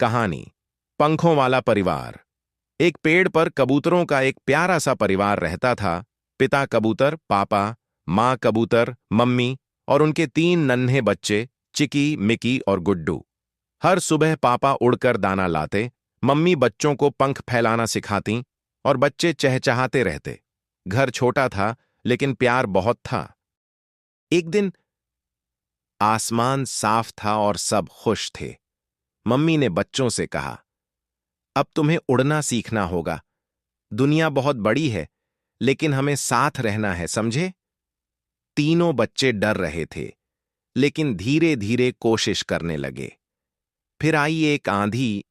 कहानी पंखों वाला परिवार। एक पेड़ पर कबूतरों का एक प्यारा सा परिवार रहता था। पिता कबूतर पापा, माँ कबूतर मम्मी और उनके 3 नन्हे बच्चे चिकी, मिकी और गुड्डू। हर सुबह पापा उड़कर दाना लाते, मम्मी बच्चों को पंख फैलाना सिखाती और बच्चे चहचहाते रहते। घर छोटा था लेकिन प्यार बहुत था। एक दिन आसमान साफ था और सब खुश थे। मम्मी ने बच्चों से कहा, अब तुम्हें उड़ना सीखना होगा। दुनिया बहुत बड़ी है, लेकिन हमें साथ रहना है, समझे? तीनों बच्चे डर रहे थे, लेकिन धीरे धीरे कोशिश करने लगे। फिर आई एक आंधी